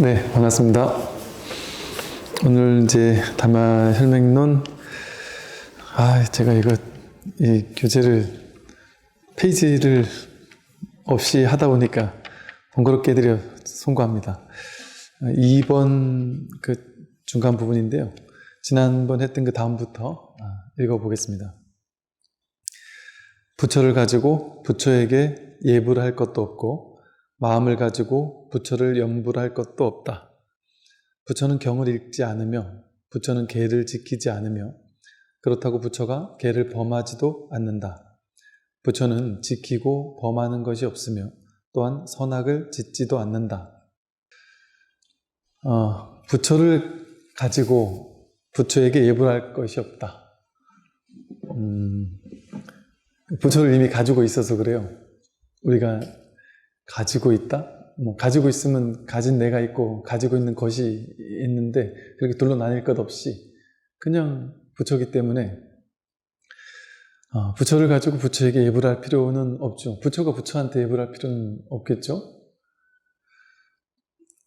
네, 반갑습니다. 오늘 이제 다마 혈맥론, 제가 이 교재를, 페이지를 없이 하다 보니까 번거롭게 해드려 송구합니다. 2번 그 중간 부분인데요. 지난번 했던 그 다음부터 읽어보겠습니다. 부처를 가지고 부처에게 예불 할 것도 없고, 마음을 가지고 부처를 염불 할 것도 없다. 부처는 경을 읽지 않으며, 부처는 계를 지키지 않으며, 그렇다고 부처가 계를 범하지도 않는다. 부처는 지키고 범하는 것이 없으며, 또한 선악을 짓지도 않는다. 부처를 가지고 부처에게 예불할 것이 없다. 부처를 이미 가지고 있어서 그래요. 우리가 가지고 있다? 가지고 있으면 가진 내가 있고 가지고 있는 것이 있는데 그렇게 둘로 나뉠 것 없이 그냥 부처이기 때문에 부처를 가지고 부처에게 예불할 필요는 없죠. 부처가 부처한테 예불할 필요는 없겠죠?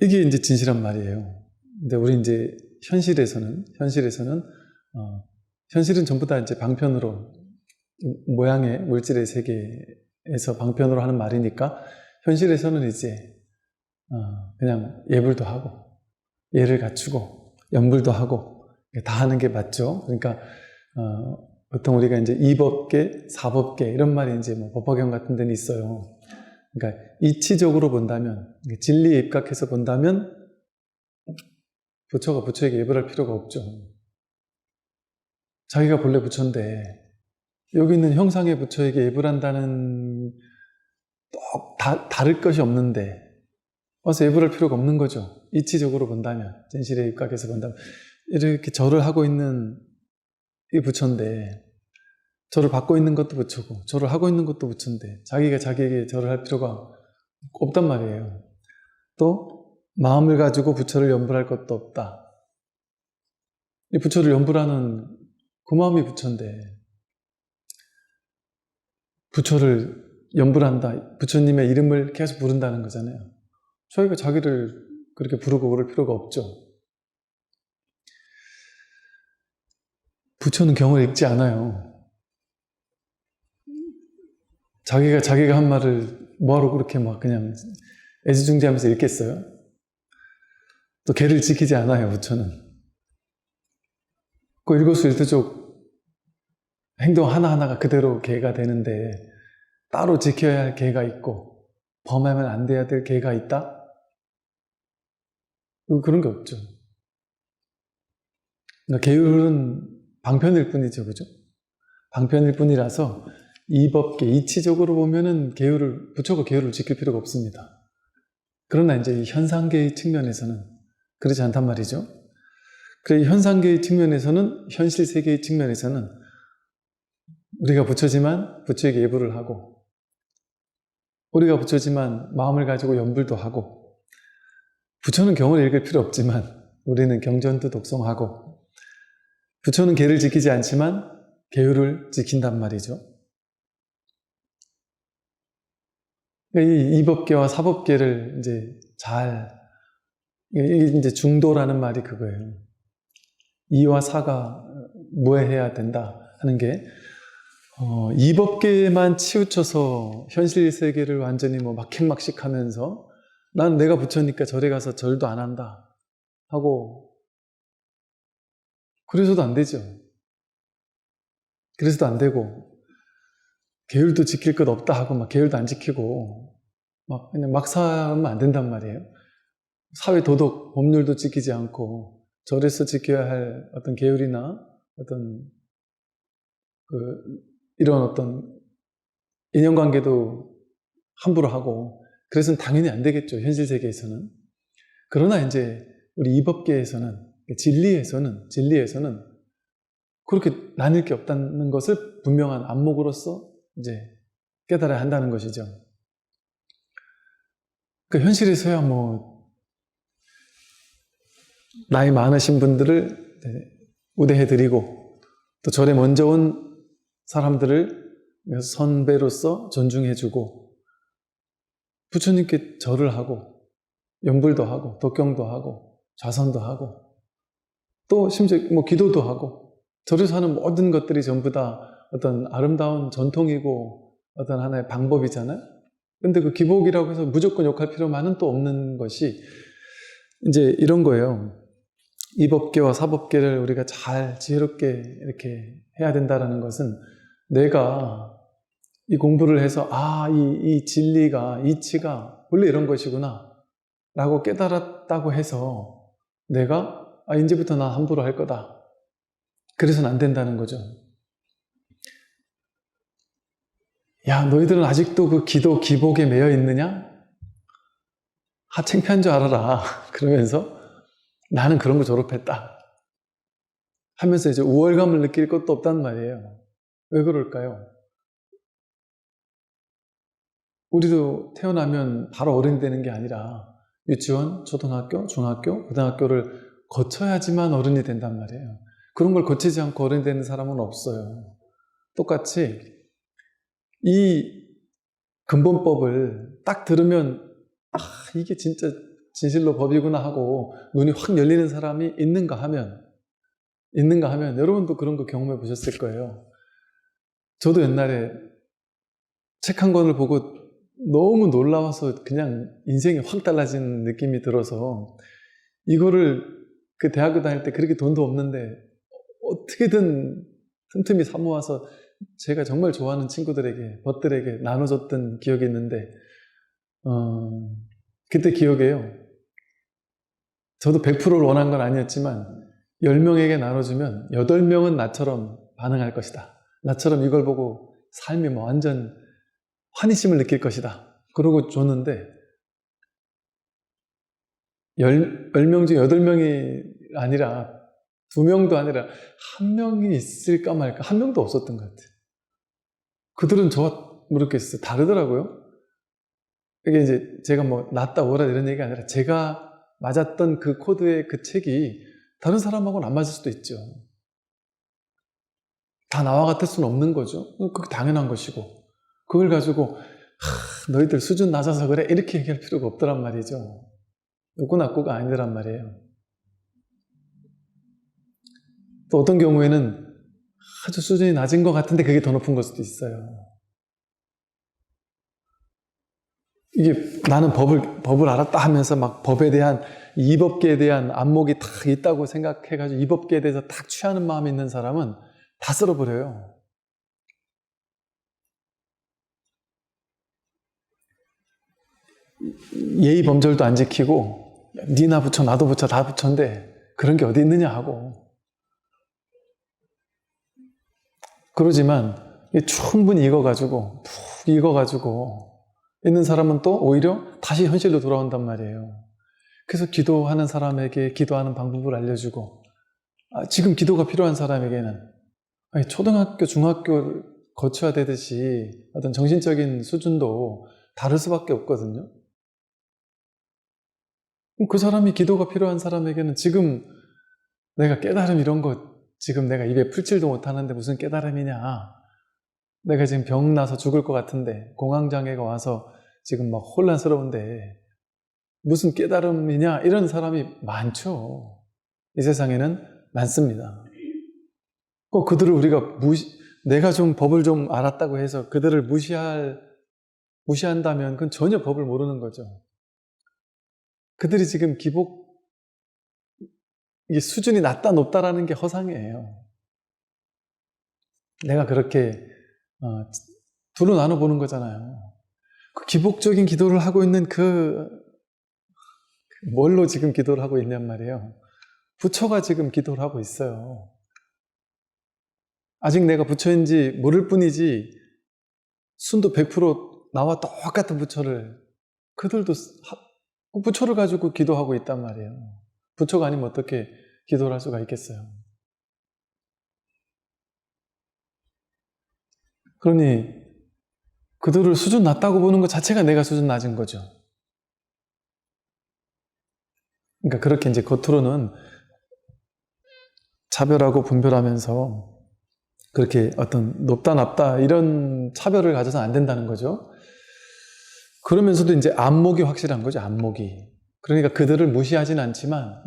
이게 이제 진실한 말이에요. 근데 우리 이제 현실은 전부 다 이제 방편으로 모양의 물질의 세계에서 방편으로 하는 말이니까 현실에서는 이제 그냥 예불도 하고 예를 갖추고 염불도 하고 다 하는 게 맞죠. 그러니까 보통 우리가 이제 이법계, 사법계 이런 말이 이제 뭐 법화경 같은 데는 있어요. 그러니까 이치적으로 본다면, 진리에 입각해서 본다면 부처가 부처에게 예불할 필요가 없죠. 자기가 본래 부처인데 여기 있는 형상의 부처에게 예불한다는 다를 것이 없는데 와서 예불할 필요가 없는 거죠. 이치적으로 본다면, 진실에 입각해서 본다면 이렇게 절을 하고 있는 이 부처인데 절을 받고 있는 것도 부처고 절을 하고 있는 것도 부처인데 자기가 자기에게 절을 할 필요가 없단 말이에요. 또 마음을 가지고 부처를 염불할 것도 없다. 이 부처를 염불하는 그 마음이 부처인데 부처를 염불한다. 부처님의 이름을 계속 부른다는 거잖아요. 저희가 자기를 그렇게 부르고 그럴 필요가 없죠. 부처는 경을 읽지 않아요. 자기가 한 말을 뭐하러 그렇게 막 그냥 애지중지하면서 읽겠어요? 또 계를 지키지 않아요, 부처는. 그 일거수일투족 행동 하나하나가 그대로 계가 되는데 따로 지켜야 할 계가 있고 범하면 안 돼야 될 계가 있다? 그런 게 없죠. 그러니까 계율은 방편일 뿐이죠, 그죠? 방편일 뿐이라서 이법계, 이치적으로 보면은 부처가 계율을 지킬 필요가 없습니다. 그러나 이제 현상계의 측면에서는 그렇지 않단 말이죠. 그래, 현상계의 측면에서는, 현실 세계의 측면에서는 우리가 부처지만 부처에게 예불을 하고, 우리가 부처지만 마음을 가지고 염불도 하고, 부처는 경을 읽을 필요 없지만 우리는 경전도 독송하고, 부처는 계를 지키지 않지만 계율을 지킨단 말이죠. 이 이법계와 사법계를 이제 이게 이제 중도라는 말이 그거예요. 이와 사가 무해해야 된다 하는 게, 이법계에만 치우쳐서 현실 세계를 완전히 뭐 막행막식 하면서 난 내가 부처니까 절에 가서 절도 안 한다 하고, 그래서도 안 되죠. 그래서도 안 되고, 계율도 지킬 것 없다 하고 막 계율도 안 지키고 그냥 막 살면 안 된단 말이에요. 사회 도덕, 법률도 지키지 않고 절에서 지켜야 할 어떤 계율이나 어떤 이런 어떤 인연관계도 함부로 하고, 그래서는 당연히 안 되겠죠, 현실 세계에서는. 그러나 이제 우리 이법계에서는, 진리에서는 그렇게 나뉠 게 없다는 것을 분명한 안목으로서 이제 깨달아야 한다는 것이죠. 그 현실에서야 뭐 나이 많으신 분들을 우대해드리고 또 절에 먼저 온 사람들을 선배로서 존중해주고 부처님께 절을 하고 연불도 하고, 독경도 하고, 좌선도 하고, 또 심지어 뭐 기도도 하고, 절에서 하는 모든 것들이 전부 다 어떤 아름다운 전통이고 어떤 하나의 방법이잖아요. 근데 그 기복이라고 해서 무조건 욕할 필요만은 또 없는 것이 이제 이런 거예요. 이법계와 사법계를 우리가 잘 지혜롭게 이렇게 해야 된다는 것은 내가 이 공부를 해서 이 진리가, 이치가 원래 이런 것이구나 라고 깨달았다고 해서 내가 이제부터 난 함부로 할 거다. 그래서는 안 된다는 거죠. 야, 너희들은 아직도 그 기도, 기복에 매여 있느냐? 창피한 줄 알아라. 그러면서 나는 그런 거 졸업했다. 하면서 이제 우월감을 느낄 것도 없단 말이에요. 왜 그럴까요? 우리도 태어나면 바로 어른이 되는 게 아니라 유치원, 초등학교, 중학교, 고등학교를 거쳐야지만 어른이 된단 말이에요. 그런 걸 거치지 않고 어른이 되는 사람은 없어요. 똑같이 이 근본법을 딱 들으면 이게 진짜 진실로 법이구나 하고 눈이 확 열리는 사람이 있는가 하면 여러분도 그런 거 경험해 보셨을 거예요. 저도 옛날에 책 한 권을 보고 너무 놀라워서 그냥 인생이 확 달라진 느낌이 들어서 이거를 그 대학교 다닐 때 그렇게 돈도 없는데 어떻게든 틈틈이 사모아서 제가 정말 좋아하는 친구들에게, 벗들에게 나눠줬던 기억이 있는데 그때 기억에요. 저도 100%를 원한 건 아니었지만 10명에게 나눠주면 8명은 나처럼 반응할 것이다. 나처럼 이걸 보고 삶이 뭐 완전 환희심을 느낄 것이다. 그러고 줬는데 10명 중 8명이 아니라 2명도 아니라 1명이 있을까 말까 1명도 없었던 것 같아요. 그들은 저와 모르겠어요. 다르더라고요. 이게 이제 제가 뭐 낫다 오라 이런 얘기가 아니라 제가 맞았던 그 코드의 그 책이 다른 사람하고는 안 맞을 수도 있죠. 다 나와 같을 수는 없는 거죠. 그게 당연한 것이고 그걸 가지고 너희들 수준 낮아서 그래 이렇게 얘기할 필요가 없더란 말이죠. 욕구 낙구가 아니더란 말이에요. 또 어떤 경우에는 아주 수준이 낮은 것 같은데 그게 더 높은 걸 수도 있어요. 이게 나는 법을 알았다 하면서 막 법에 대한 이법계에 대한 안목이 탁 있다고 생각해가지고 이법계에 대해서 탁 취하는 마음이 있는 사람은 다 쓸어버려요. 예의 범절도 안 지키고 니나 붙여 나도 붙여 다 붙여인데 그런 게 어디 있느냐 하고 그러지만 충분히 익어가지고 푹 익어가지고 있는 사람은 또 오히려 다시 현실로 돌아온단 말이에요. 그래서 기도하는 사람에게 기도하는 방법을 알려주고 지금 기도가 필요한 사람에게는 초등학교, 중학교를 거쳐야 되듯이 어떤 정신적인 수준도 다를 수밖에 없거든요. 그 사람이 기도가 필요한 사람에게는 지금 내가 깨달음 이런 거 지금 내가 입에 풀칠도 못하는데 무슨 깨달음이냐. 내가 지금 병 나서 죽을 것 같은데 공황장애가 와서 지금 막 혼란스러운데 무슨 깨달음이냐 이런 사람이 많죠. 이 세상에는 많습니다. 꼭 그들을 우리가 내가 좀 법을 좀 알았다고 해서 그들을 무시한다면 그건 전혀 법을 모르는 거죠. 그들이 지금 이게 수준이 낮다 높다라는 게 허상이에요. 내가 그렇게 둘로 나눠보는 거잖아요. 그 기복적인 기도를 하고 있는 뭘로 지금 기도를 하고 있냔 말이에요. 부처가 지금 기도를 하고 있어요. 아직 내가 부처인지 모를 뿐이지 순도 100% 나와 똑같은 부처를 그들도 부처를 가지고 기도하고 있단 말이에요. 부처가 아니면 어떻게 기도를 할 수가 있겠어요. 그러니 그들을 수준 낮다고 보는 것 자체가 내가 수준 낮은 거죠. 그러니까 그렇게 이제 겉으로는 차별하고 분별하면서 그렇게 어떤 높다 낮다 이런 차별을 가져서는 안 된다는 거죠. 그러면서도 이제 안목이 확실한 거죠. 안목이. 그러니까 그들을 무시하진 않지만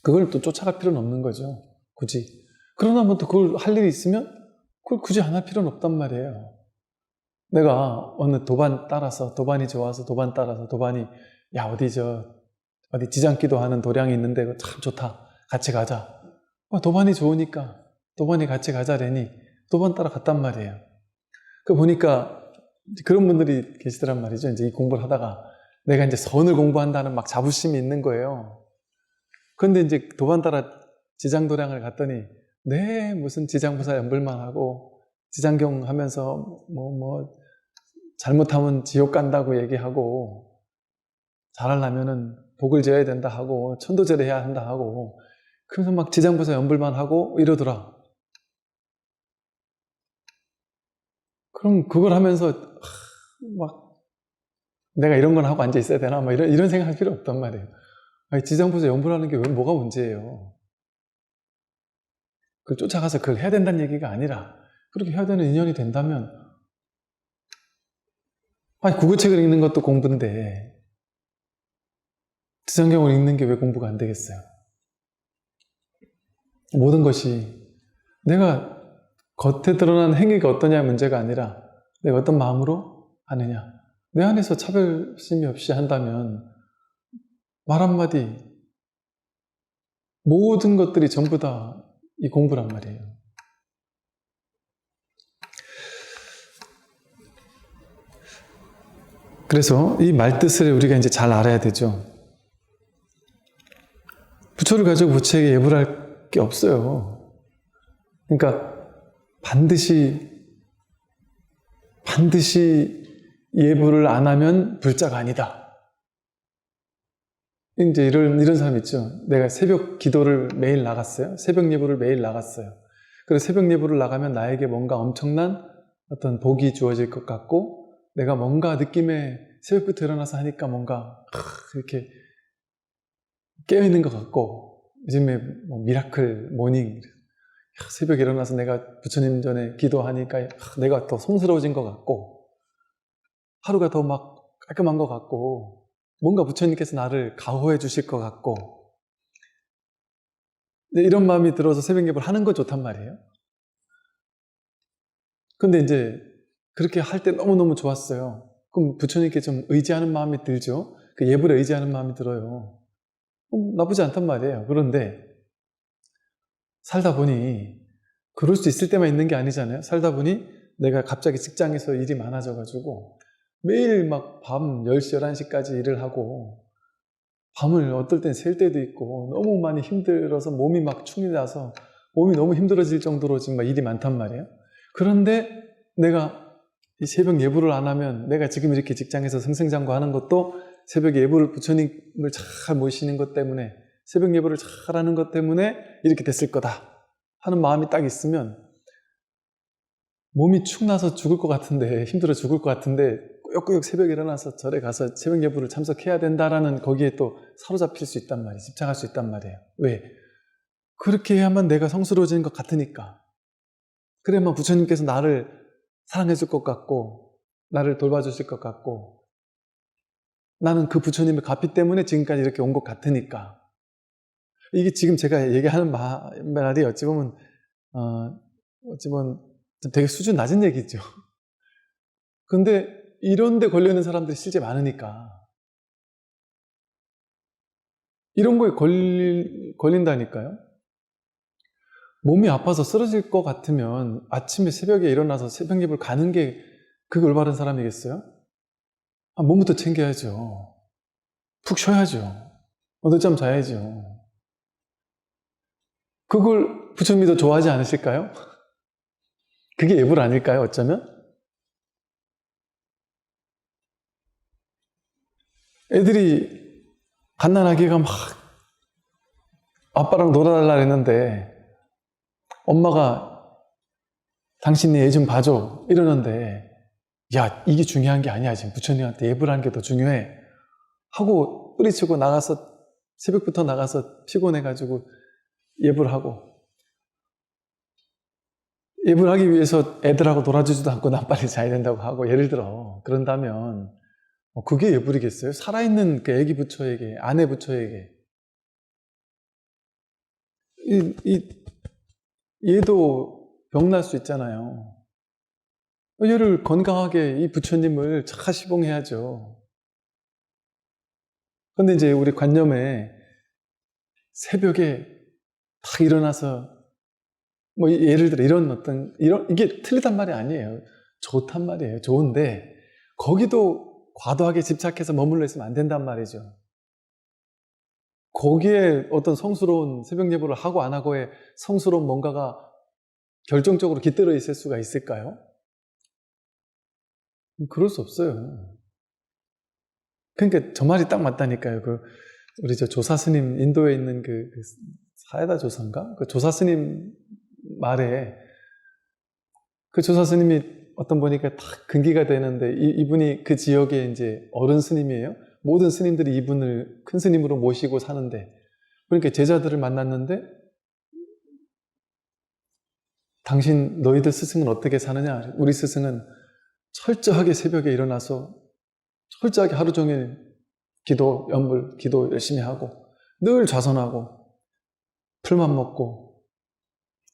그걸 또 쫓아갈 필요는 없는 거죠. 굳이. 그러나 뭐 또 그걸 할 일이 있으면 그걸 굳이 안 할 필요는 없단 말이에요. 내가 어느 도반이 좋아서 도반 따라서 도반이 야 어디 지장기도 하는 도량이 있는데 참 좋다. 같이 가자. 도반이 좋으니까 도반이 같이 가자래니 도반 따라 갔단 말이에요. 그 보니까 그런 분들이 계시더란 말이죠. 이제 이 공부를 하다가 내가 이제 선을 공부한다는 막 자부심이 있는 거예요. 그런데 이제 도반 따라 지장도량을 갔더니 무슨 지장보살 연불만 하고 지장경 하면서 잘못하면 지옥 간다고 얘기하고 잘하려면은 복을 지어야 된다 하고 천도제를 해야 한다 하고 그래서 막 지장보살 연불만 하고 이러더라. 그럼 그걸 하면서 막 내가 이런 건 하고 앉아 있어야 되나? 막 이런 생각할 필요 없단 말이에요. 아니, 지장보살 연불하는 게 왜 뭐가 문제예요? 그걸 쫓아가서 그걸 해야 된다는 얘기가 아니라 그렇게 해야 되는 인연이 된다면 아니 구구책을 읽는 것도 공부인데 지장경을 읽는 게 왜 공부가 안 되겠어요? 모든 것이 내가 겉에 드러난 행위가 어떠냐의 문제가 아니라 내가 어떤 마음으로 하느냐. 내 안에서 차별심이 없이 한다면 말 한마디 모든 것들이 전부 다 이 공부란 말이에요. 그래서 이 말뜻을 우리가 이제 잘 알아야 되죠. 부처를 가지고 부처에게 예불 할 게 없어요. 그러니까 반드시 예불을 안 하면 불자가 아니다. 이제 이런 사람 있죠. 내가 새벽 기도를 매일 나갔어요. 새벽 예불을 매일 나갔어요. 그래서 새벽 예불을 나가면 나에게 뭔가 엄청난 어떤 복이 주어질 것 같고 내가 뭔가 느낌에 새벽부터 일어나서 하니까 뭔가 이렇게 깨어있는 것 같고 요즘에 미라클 모닝 새벽에 일어나서 내가 부처님 전에 기도하니까 내가 더 성스러워진 것 같고 하루가 더 막 깔끔한 것 같고 뭔가 부처님께서 나를 가호해 주실 것 같고 이런 마음이 들어서 새벽 예불 하는 건 좋단 말이에요. 근데 이제 그렇게 할 때 너무너무 좋았어요. 그럼 부처님께 좀 의지하는 마음이 들죠. 그 예불에 의지하는 마음이 들어요. 나쁘지 않단 말이에요. 그런데 살다 보니 그럴 수 있을 때만 있는 게 아니잖아요. 살다 보니 내가 갑자기 직장에서 일이 많아져가지고 매일 막 밤 10시, 11시까지 일을 하고 밤을 어떨 땐 샐 때도 있고 너무 많이 힘들어서 몸이 막 충이 나서 몸이 너무 힘들어질 정도로 지금 막 일이 많단 말이에요. 그런데 내가 이 새벽 예불을 안 하면 내가 지금 이렇게 직장에서 승승장구하는 것도 새벽 예불을 부처님을 잘 모시는 것 때문에 새벽 예불을 잘 하는 것 때문에 이렇게 됐을 거다 하는 마음이 딱 있으면 몸이 축 나서 죽을 것 같은데 힘들어 죽을 것 같은데 꾸역꾸역 새벽에 일어나서 절에 가서 새벽 예불을 참석해야 된다라는 거기에 또 사로잡힐 수 있단 말이에요. 집착할 수 있단 말이에요. 왜? 그렇게 해야만 내가 성스러워지는 것 같으니까. 그래야만 부처님께서 나를 사랑해 줄 것 같고 나를 돌봐주실 것 같고 나는 그 부처님의 갚이 때문에 지금까지 이렇게 온 것 같으니까. 이게 지금 제가 얘기하는 말이 어찌 보면 되게 수준 낮은 얘기죠. 근데 이런 데 걸리는 사람들이 실제 많으니까 이런 거에 걸린다니까요. 몸이 아파서 쓰러질 것 같으면 아침에 새벽에 일어나서 새벽 예불 가는 게 그게 올바른 사람이겠어요? 몸부터 챙겨야죠. 푹 쉬어야죠. 늦잠 자야죠. 그걸 부처님이 더 좋아하지 않으실까요? 그게 예불 아닐까요? 어쩌면? 애들이 갓난아기가 막 아빠랑 놀아달라 했는데 엄마가 당신이 애 좀 봐줘 이러는데 야 이게 중요한 게 아니야 지금 부처님한테 예불하는 게 더 중요해 하고 뿌리치고 나가서 새벽부터 나가서 피곤해가지고 예불하고 예불하기 위해서 애들하고 놀아주지도 않고 난 빨리 자야 된다고 하고 예를 들어 그런다면 그게 예불이겠어요? 살아있는 그 애기 부처에게, 아내 부처에게. 얘도 병날 수 있잖아요. 얘를 건강하게 이 부처님을 잘 시봉해야죠. 근데 이제 우리 관념에 새벽에 딱 일어나서 뭐 예를 들어 이게 틀리단 말이 아니에요. 좋단 말이에요. 좋은데 거기도 과도하게 집착해서 머물러 있으면 안 된단 말이죠. 거기에 어떤 성스러운 새벽 예보를 하고 안 하고의 성스러운 뭔가가 결정적으로 깃들어 있을 수가 있을까요? 그럴 수 없어요. 그러니까 저 말이 딱 맞다니까요. 우리 저 조사 스님, 인도에 있는 그 사에다 조사인가? 그 조사 스님 말에 그 조사 스님이 어떤 보니까 딱 근기가 되는데 이분이 그 지역의 이제 어른 스님이에요. 모든 스님들이 이분을 큰 스님으로 모시고 사는데, 그러니까 제자들을 만났는데 당신 너희들 스승은 어떻게 사느냐? 우리 스승은 철저하게 새벽에 일어나서 철저하게 하루 종일 기도, 연불, 기도 열심히 하고 늘 좌선하고 풀만 먹고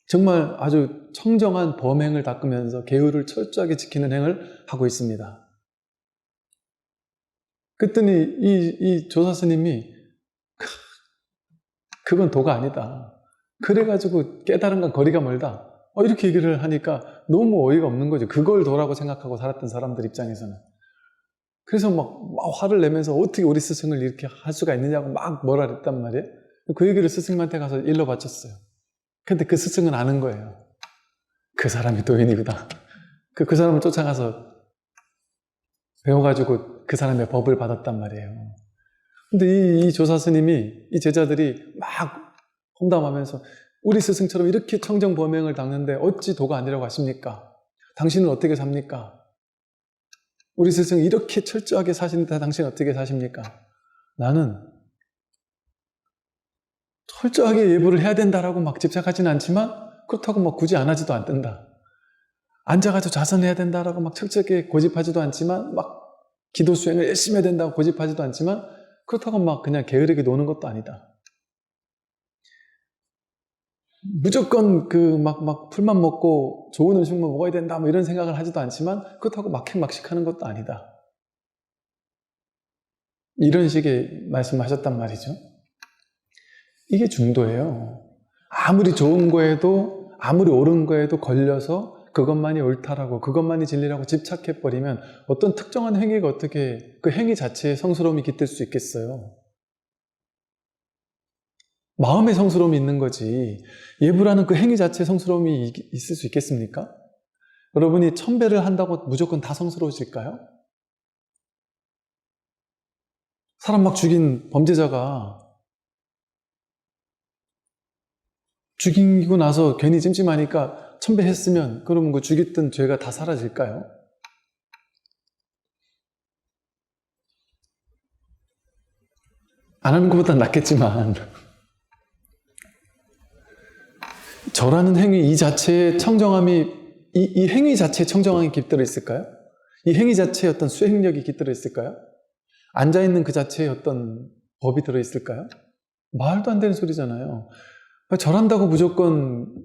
정말 아주 청정한 범행을 닦으면서 계율을 철저하게 지키는 행을 하고 있습니다. 그랬더니 이 조사 스님이 그건 도가 아니다. 그래가지고 깨달은 건 거리가 멀다. 이렇게 얘기를 하니까 너무 어이가 없는 거죠. 그걸 도라고 생각하고 살았던 사람들 입장에서는. 그래서 막 화를 내면서 어떻게 우리 스승을 이렇게 할 수가 있느냐고 막 뭐라 그랬단 말이에요. 그 얘기를 스승한테 가서 일러 바쳤어요. 근데 그 스승은 아는 거예요. 그 사람이 도인이구나. 그 사람을 쫓아가서 배워가지고 그 사람의 법을 받았단 말이에요. 근데 이 조사 스님이, 이 제자들이 막 험담하면서 우리 스승처럼 이렇게 청정범행을 닦는데 어찌 도가 아니라고 하십니까? 당신은 어떻게 삽니까? 우리 스승이 이렇게 철저하게 사시는데 당신은 어떻게 사십니까? 나는 철저하게 예불을 해야 된다라고 막 집착하지는 않지만 그렇다고 막 굳이 안 하지도 않는다. 앉아가지고 좌선해야 된다라고 막 철저하게 고집하지도 않지만 막 기도 수행을 열심히 해야 된다고 고집하지도 않지만 그렇다고 막 그냥 게으르게 노는 것도 아니다. 무조건 막 풀만 먹고 좋은 음식만 먹어야 된다 뭐 이런 생각을 하지도 않지만 그렇다고 막행막식하는 것도 아니다. 이런 식의 말씀을 하셨단 말이죠. 이게 중도예요. 아무리 좋은 거에도 아무리 옳은 거에도 걸려서 그것만이 옳다라고 그것만이 진리라고 집착해버리면 어떤 특정한 행위가 어떻게 그 행위 자체에 성스러움이 깃들 수 있겠어요. 마음의 성스러움이 있는 거지 예불하는 그 행위 자체에 성스러움이 있을 수 있겠습니까? 여러분이 1000배를 한다고 무조건 다 성스러우실까요? 사람 막 죽인 범죄자가 죽이고 나서 괜히 찜찜하니까 1000배 했으면 그러면 그 죽였던 죄가 다 사라질까요? 안 하는 것보단 낫겠지만 저라는 행위 이 자체의 청정함이 이 행위 자체에 청정함이 깃들어 있을까요? 이 행위 자체에 어떤 수행력이 깃들어 있을까요? 앉아있는 그 자체에 어떤 법이 들어있을까요? 말도 안 되는 소리잖아요. 절한다고 무조건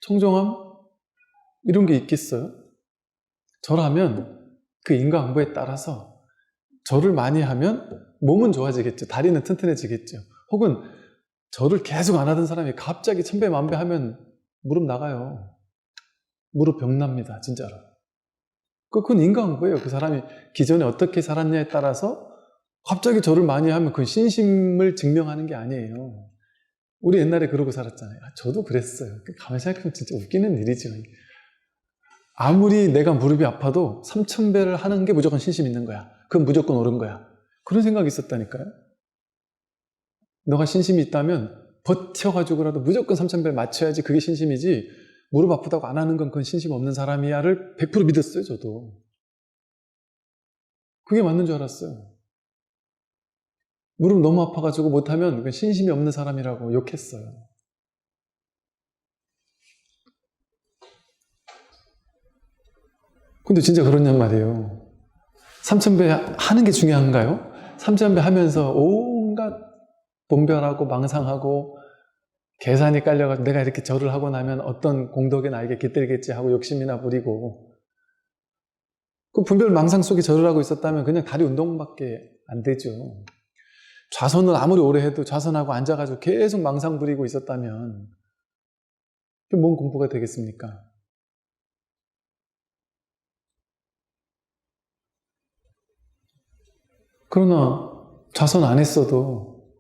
청정함? 이런 게 있겠어요? 절하면 그 인과응보에 따라서 절을 많이 하면 몸은 좋아지겠죠. 다리는 튼튼해지겠죠. 혹은 절을 계속 안 하던 사람이 갑자기 1000배 만배 하면 무릎 나가요. 무릎 병납니다. 진짜로. 그건 인과응보예요. 그 사람이 기존에 어떻게 살았냐에 따라서 갑자기 절을 많이 하면 그건 신심을 증명하는 게 아니에요. 우리 옛날에 그러고 살았잖아요. 저도 그랬어요. 가만히 생각하면 진짜 웃기는 일이죠. 아무리 내가 무릎이 아파도 3000배를 하는 게 무조건 신심 있는 거야. 그건 무조건 옳은 거야. 그런 생각이 있었다니까요. 너가 신심이 있다면 버텨가지고라도 무조건 3000배를 맞춰야지 그게 신심이지 무릎 아프다고 안 하는 건 그건 신심 없는 사람이야를 100% 믿었어요. 저도. 그게 맞는 줄 알았어요. 무릎 너무 아파가지고 못하면 그건 신심이 없는 사람이라고 욕했어요. 근데 진짜 그렇냔 말이에요. 삼천배 하는 게 중요한가요? 삼천배 하면서 온갖 분별하고 망상하고 계산이 깔려가지고 내가 이렇게 절을 하고 나면 어떤 공덕이 나에게 깃들겠지 하고 욕심이나 부리고, 그 분별 망상 속에 절을 하고 있었다면 그냥 다리 운동밖에 안 되죠. 좌선을 아무리 오래 해도 좌선하고 앉아가지고 계속 망상 부리고 있었다면 뭔 공부가 되겠습니까? 그러나 좌선 안 했어도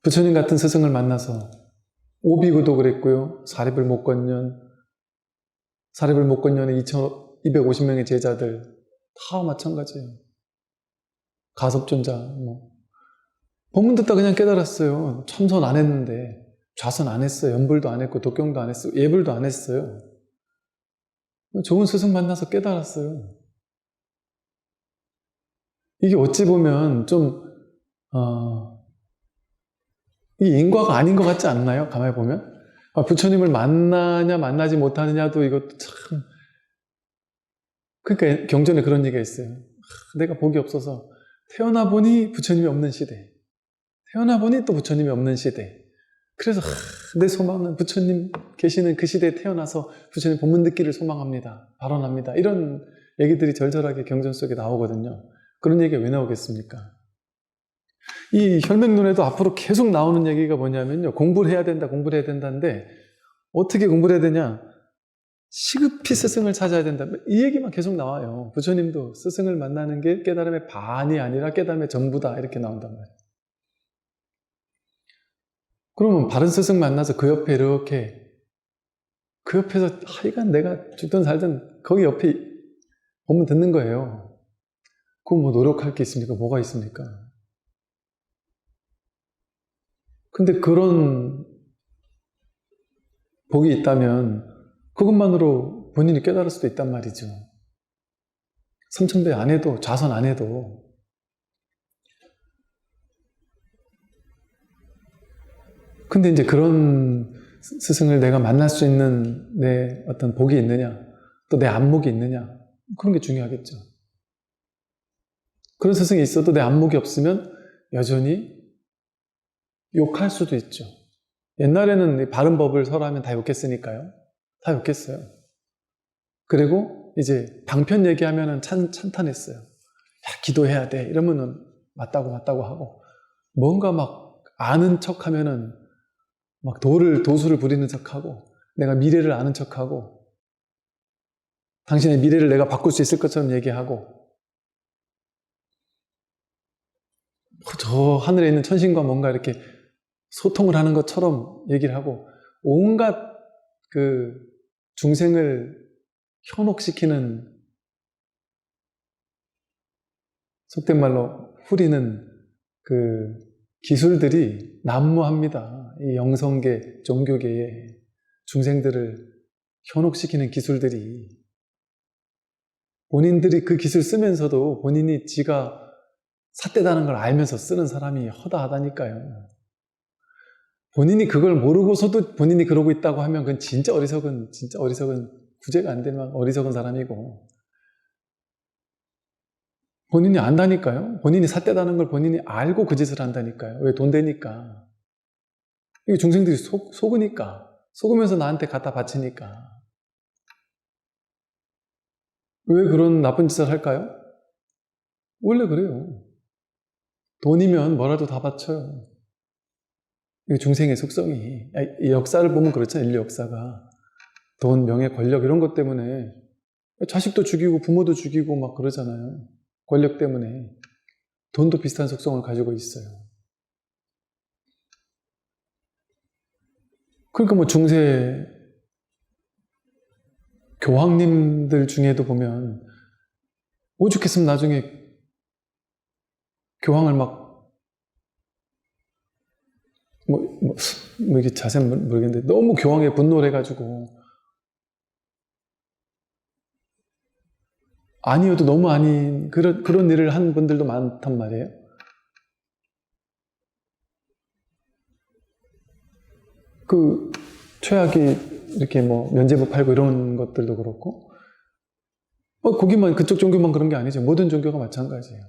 부처님 같은 스승을 만나서 오비구도 그랬고요. 사리불목건년, 사리불목건년의 2250명의 제자들 다 마찬가지예요. 가섭존자 법문 듣다 그냥 깨달았어요. 참선 안 했는데, 좌선 안 했어요. 연불도 안 했고 독경도 안 했어요. 예불도 안 했어요. 좋은 스승 만나서 깨달았어요. 이게 어찌 보면 좀 이게 인과가 아닌 것 같지 않나요? 가만히 보면 부처님을 만나냐 만나지 못하느냐도 이것도 참, 그러니까 경전에 그런 얘기가 있어요. 내가 복이 없어서 태어나 보니 부처님이 없는 시대, 태어나 보니 또 부처님이 없는 시대. 그래서 내 소망은 부처님 계시는 그 시대에 태어나서 부처님 법문 듣기를 소망합니다, 발언합니다, 이런 얘기들이 절절하게 경전 속에 나오거든요. 그런 얘기가 왜 나오겠습니까? 이 혈맹론에도 앞으로 계속 나오는 얘기가 뭐냐면요, 공부를 해야 된다, 공부를 해야 된다는데 어떻게 공부를 해야 되냐? 시급히 스승을 찾아야 된다, 이 얘기만 계속 나와요. 부처님도 스승을 만나는 게 깨달음의 반이 아니라 깨달음의 전부다, 이렇게 나온단 말이에요. 그러면 바른 스승 만나서 그 옆에 이렇게, 그 옆에서 하여간 내가 죽든 살든 거기 옆에 법문 듣는 거예요. 그럼 뭐 노력할 게 있습니까? 뭐가 있습니까? 근데 그런 복이 있다면 그것만으로 본인이 깨달을 수도 있단 말이죠. 삼천배 안 해도, 좌선 안 해도. 근데 이제 그런 스승을 내가 만날 수 있는 내 어떤 복이 있느냐, 또 내 안목이 있느냐, 그런 게 중요하겠죠. 그런 스승이 있어도 내 안목이 없으면 여전히 욕할 수도 있죠. 옛날에는 바른 법을 설하면 다 욕했으니까요. 다 욕했어요. 그리고 이제 방편 얘기하면은 찬탄했어요. 야, 기도해야 돼, 이러면은 맞다고 하고, 뭔가 막 아는 척 하면은 막 도수를 부리는 척 하고, 내가 미래를 아는 척 하고, 당신의 미래를 내가 바꿀 수 있을 것처럼 얘기하고, 저 하늘에 있는 천신과 뭔가 이렇게 소통을 하는 것처럼 얘기를 하고, 온갖 그 중생을 현혹시키는, 속된 말로 후리는 그 기술들이 난무합니다. 이 영성계, 종교계에 중생들을 현혹시키는 기술들이, 본인들이 그 기술 쓰면서도 본인이 지가 삿대다는 걸 알면서 쓰는 사람이 허다하다니까요. 본인이 그걸 모르고서도 본인이 그러고 있다고 하면 그건 진짜 어리석은 구제가 안 되면 어리석은 사람이고, 본인이 안다니까요. 본인이 삿대다는 걸 본인이 알고 그 짓을 한다니까요. 왜? 돈 되니까. 이게 중생들이 속으니까, 속으면서 나한테 갖다 바치니까. 왜 그런 나쁜 짓을 할까요? 원래 그래요. 돈이면 뭐라도 다 바쳐요. 이게 중생의 속성이. 이 역사를 보면 그렇잖아요. 인류 역사가. 돈, 명예, 권력 이런 것 때문에 자식도 죽이고 부모도 죽이고 막 그러잖아요. 권력 때문에. 돈도 비슷한 속성을 가지고 있어요. 그러니까 뭐 중세 교황님들 중에도 보면 오죽했으면 나중에 교황을 막 이게 자세는 모르겠는데 너무 교황에 분노를 해가지고, 아니어도 너무 아닌 그런 일을 한 분들도 많단 말이에요. 그 최악이 이렇게 뭐 면제부 팔고 이런 것들도 그렇고, 거기만, 그쪽 종교만 그런 게 아니죠. 모든 종교가 마찬가지예요.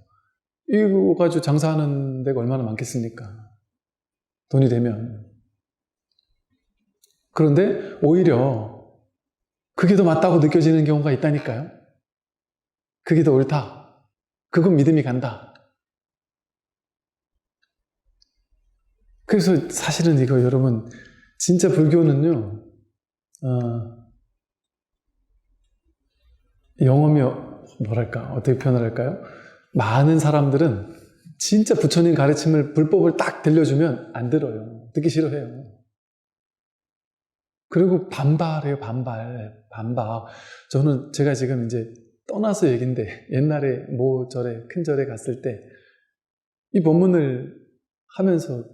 이거 가지고 장사하는 데가 얼마나 많겠습니까? 돈이 되면. 그런데 오히려 그게 더 맞다고 느껴지는 경우가 있다니까요. 그게 더 옳다. 그건 믿음이 간다. 그래서 사실은 이거 여러분, 진짜 불교는요, 영험이 뭐랄까, 어떻게 표현을 할까요? 많은 사람들은 진짜 부처님 가르침을, 불법을 딱 들려주면 안 들어요. 듣기 싫어해요. 그리고 반발해요, 반발. 저는 제가 지금 이제 떠나서 얘긴데, 옛날에 모 절에, 큰 절에 갔을 때, 이 법문을 하면서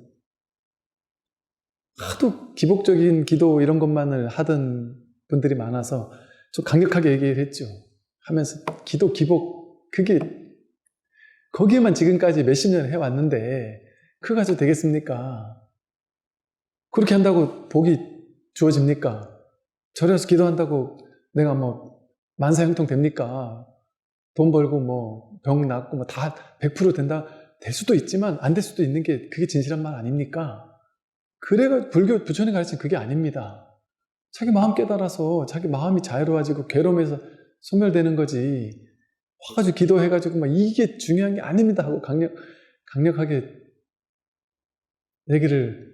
하도 기복적인 기도 이런 것만을 하던 분들이 많아서 좀 강력하게 얘기를 했죠. 하면서 기도, 기복, 그게 거기에만 지금까지 몇십 년 해왔는데 그거 가지고 되겠습니까? 그렇게 한다고 복이 주어집니까? 절에 가서 기도한다고 내가 뭐 만사형통 됩니까? 돈 벌고 뭐 병 낫고 뭐 다 100% 된다? 될 수도 있지만 안 될 수도 있는 게 그게 진실한 말 아닙니까? 그래가 불교 부처님 가르친 그게 아닙니다. 자기 마음 깨달아서 자기 마음이 자유로워지고 괴로움에서 소멸되는 거지. 와가지고 기도해가지고 막 이게 중요한 게 아닙니다 하고 강력하게 얘기를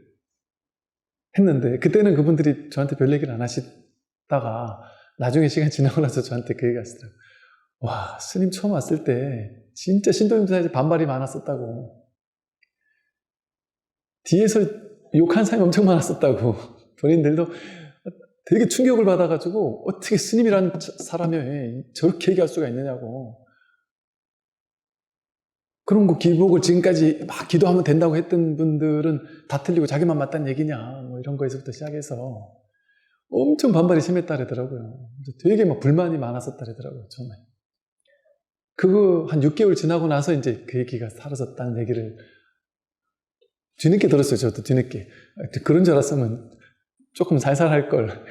했는데, 그때는 그분들이 저한테 별 얘기를 안 하시다가 나중에 시간 지나고 나서 저한테 그 얘기가 하시더라고요. 와, 스님 처음 왔을 때 진짜 신도님들 반발이 많았었다고. 뒤에서 욕한 사람이 엄청 많았었다고. 본인들도 되게 충격을 받아가지고 어떻게 스님이라는 사람이 저렇게 얘기할 수가 있느냐고. 그런 거 기복을 지금까지 막 기도하면 된다고 했던 분들은 다 틀리고 자기만 맞다는 얘기냐, 뭐 이런 거에서부터 시작해서 엄청 반발이 심했다 그러더라고요. 되게 막 불만이 많았었다 그러더라고요, 처음에. 그거 한 6개월 지나고 나서 이제 그 얘기가 사라졌다는 얘기를 뒤늦게 들었어요, 저도 뒤늦게. 그런 줄 알았으면 조금 살살 할 걸.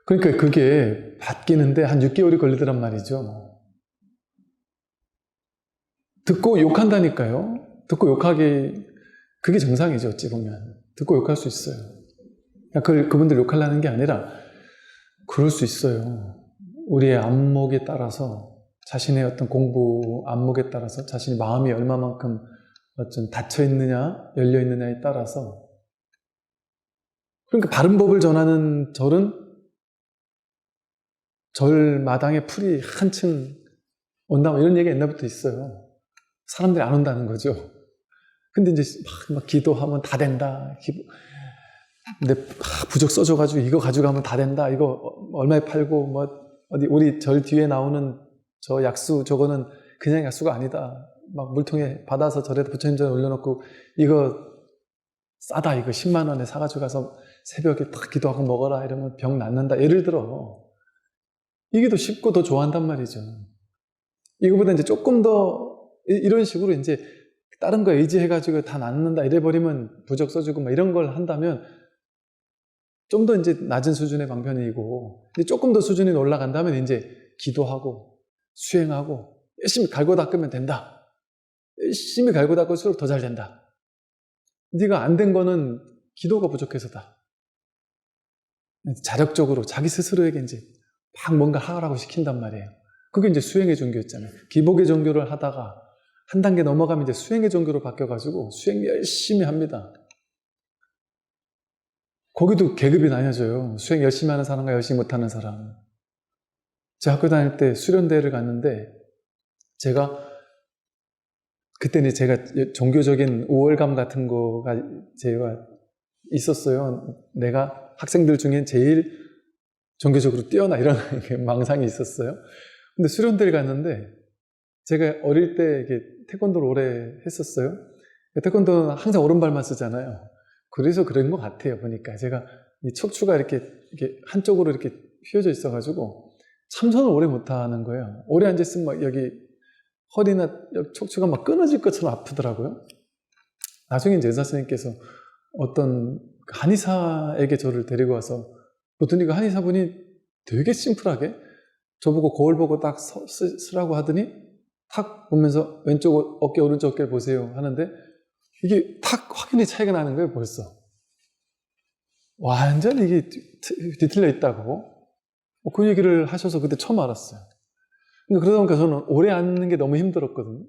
그러니까 그게 바뀌는데 한 6개월이 걸리더란 말이죠. 듣고 욕한다니까요. 듣고 욕하기, 그게 정상이죠, 어찌 보면. 듣고 욕할 수 있어요. 그분들 욕하려는 게 아니라 그럴 수 있어요. 우리의 안목에 따라서, 자신의 어떤 공부 안목에 따라서 자신의 마음이 얼마만큼 어떤 닫혀있느냐 열려있느냐에 따라서. 그러니까 바른 법을 전하는 절은 절마당에 풀이 한층 온다, 이런 얘기가 옛날부터 있어요. 사람들이 안 온다는 거죠. 근데 이제 막 기도하면 다 된다. 근데 부적 써줘가지고 이거 가져가면 다 된다. 이거 얼마에 팔고 뭐 어디 우리 절 뒤에 나오는 저 약수 저거는 그냥 약수가 아니다. 막 물통에 받아서 절에다 부처님 전에 올려놓고 이거 싸다. 이거 10만 원에 사가지고 가서 새벽에 딱 기도하고 먹어라. 이러면 병 낫는다. 예를 들어. 이게 더 쉽고 더 좋아한단 말이죠. 이거보다 이제 조금 더 이런 식으로 이제 다른 거 의지해가지고 다 낫는다 이래버리면 부적 써주고 막 이런 걸 한다면 좀 더 이제 낮은 수준의 방편이고, 근데 조금 더 수준이 올라간다면 이제 기도하고 수행하고 열심히 갈고 닦으면 된다. 열심히 갈고 닦을수록 더 잘 된다. 네가 안 된 거는 기도가 부족해서다. 자력적으로 자기 스스로에게 이제 막 뭔가 하라고 시킨단 말이에요. 그게 이제 수행의 종교였잖아요. 기복의 종교를 하다가 한 단계 넘어가면 이제 수행의 종교로 바뀌어가지고 수행 열심히 합니다. 거기도 계급이 나뉘어져요. 수행 열심히 하는 사람과 열심히 못하는 사람. 제가 학교 다닐 때 수련대회를 갔는데 그때는 제가 종교적인 우월감 같은 거가 제가 있었어요. 내가 학생들 중에 제일 종교적으로 뛰어나 이런 망상이 있었어요. 근데 수련대를 갔는데 제가 어릴 때 이게 태권도를 오래 했었어요. 태권도는 항상 오른발만 쓰잖아요. 그래서 그런 것 같아요. 보니까 제가 이 척추가 이렇게 한쪽으로 이렇게 휘어져 있어가지고 참선을 오래 못하는 거예요. 오래 앉아있으면 막 여기 허리나 여기 척추가 막 끊어질 것처럼 아프더라고요. 나중에 이제 의사 선생님께서 어떤 한의사에게 저를 데리고 와서 보더니 그 한의사분이 되게 심플하게 저보고 거울 보고 딱 쓰라고 하더니 탁 보면서 왼쪽 어깨 오른쪽 어깨를 보세요 하는데 이게 탁 확연히 차이가 나는 거예요. 벌써 완전히 이게 뒤틀려 있다고 그 얘기를 하셔서 그때 처음 알았어요. 그러다 보니까 저는 오래 앉는 게 너무 힘들었거든요.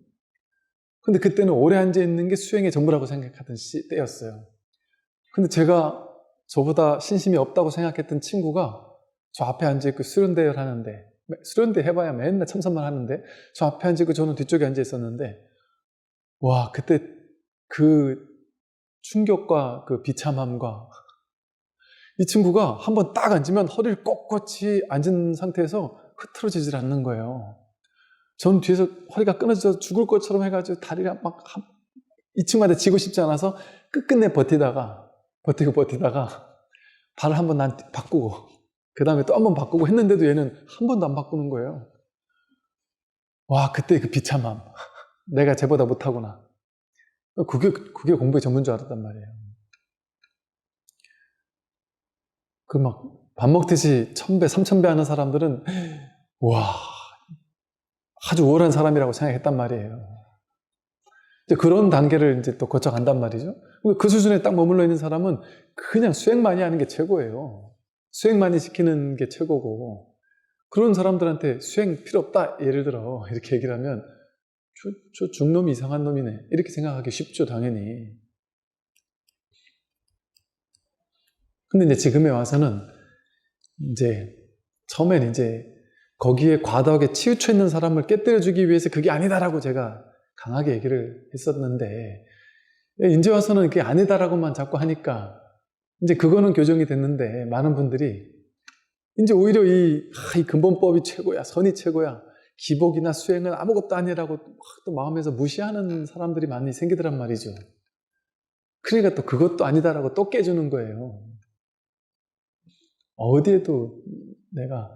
근데 그때는 오래 앉아있는 게 수행의 전부라고 생각하던 때였어요. 근데 제가 저보다 신심이 없다고 생각했던 친구가 저 앞에 앉아있고 수련대회를 하는데, 수련대 해봐야 맨날 참선만 하는데 저 앞에 앉아있고 저는 뒤쪽에 앉아있었는데, 와, 그때 그 충격과 그 비참함과 이 친구가 한번 딱 앉으면 허리를 꼿꼿이 앉은 상태에서 흐트러지질 않는 거예요. 전 뒤에서 허리가 끊어져 죽을 것처럼 해가지고 다리가 막 이 친구한테 지고 싶지 않아서 끝끝내 버티다가 발을 한번 난 바꾸고 그 다음에 또 한 번 바꾸고 했는데도 얘는 한 번도 안 바꾸는 거예요. 와, 그때 그 비참함. 내가 쟤보다 못하구나. 그게 공부의 전부인 줄 알았단 말이에요. 그 막 밥 먹듯이 1000배, 3000배 하는 사람들은 와, 아주 우월한 사람이라고 생각했단 말이에요. 이제 그런 단계를 이제 또 거쳐간단 말이죠. 그 수준에 딱 머물러 있는 사람은 그냥 수행만이 하는 게 최고예요. 수행만이 시키는 게 최고고, 그런 사람들한테 수행 필요 없다 예를 들어 이렇게 얘기를 하면 저 중놈이 이상한 놈이네 이렇게 생각하기 쉽죠, 당연히. 근데 이제 지금에 와서는 이제 처음엔 이제 거기에 과도하게 치우쳐 있는 사람을 깨뜨려주기 위해서 그게 아니다라고 제가 강하게 얘기를 했었는데, 이제 와서는 그게 아니다라고만 자꾸 하니까 이제 그거는 교정이 됐는데, 많은 분들이 이제 오히려 이 근본법이 최고야, 선이 최고야, 기복이나 수행은 아무것도 아니라고 또 마음에서 무시하는 사람들이 많이 생기더란 말이죠. 그러니까 또 그것도 아니다라고 또 깨주는 거예요. 어디에도 내가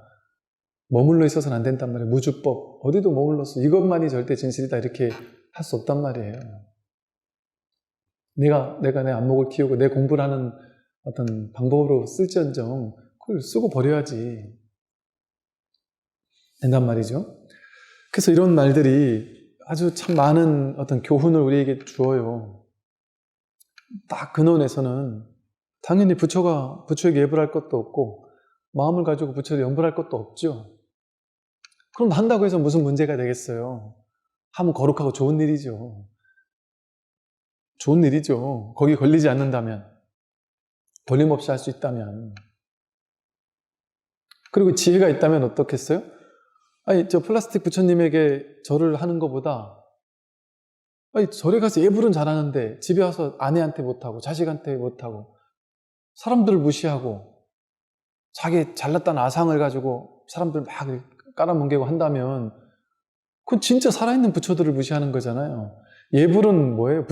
머물러 있어서는 안 된단 말이에요. 무주법, 어디도 머물러서 이것만이 절대 진실이다 이렇게 할 수 없단 말이에요. 내가 내 안목을 키우고 내 공부를 하는 어떤 방법으로 쓸지언정 그걸 쓰고 버려야지 된단 말이죠. 그래서 이런 말들이 아주 참 많은 어떤 교훈을 우리에게 주어요. 딱 근원에서는 당연히 부처에게 예불할 것도 없고 마음을 가지고 부처를 염불할 것도 없죠. 그럼 한다고 해서 무슨 문제가 되겠어요? 하면 거룩하고 좋은 일이죠. 좋은 일이죠. 거기 걸리지 않는다면, 걸림없이 할 수 있다면. 그리고 지혜가 있다면 어떻겠어요? 아니, 저 플라스틱 부처님에게 절을 하는 것보다, 아니, 절에 가서 예불은 잘하는데 집에 와서 아내한테 못하고 자식한테 못하고 사람들을 무시하고 자기 잘났다는 아상을 가지고 사람들 막 깔아뭉개고 한다면 그건 진짜 살아있는 부처들을 무시하는 거잖아요. 예불은 뭐예요?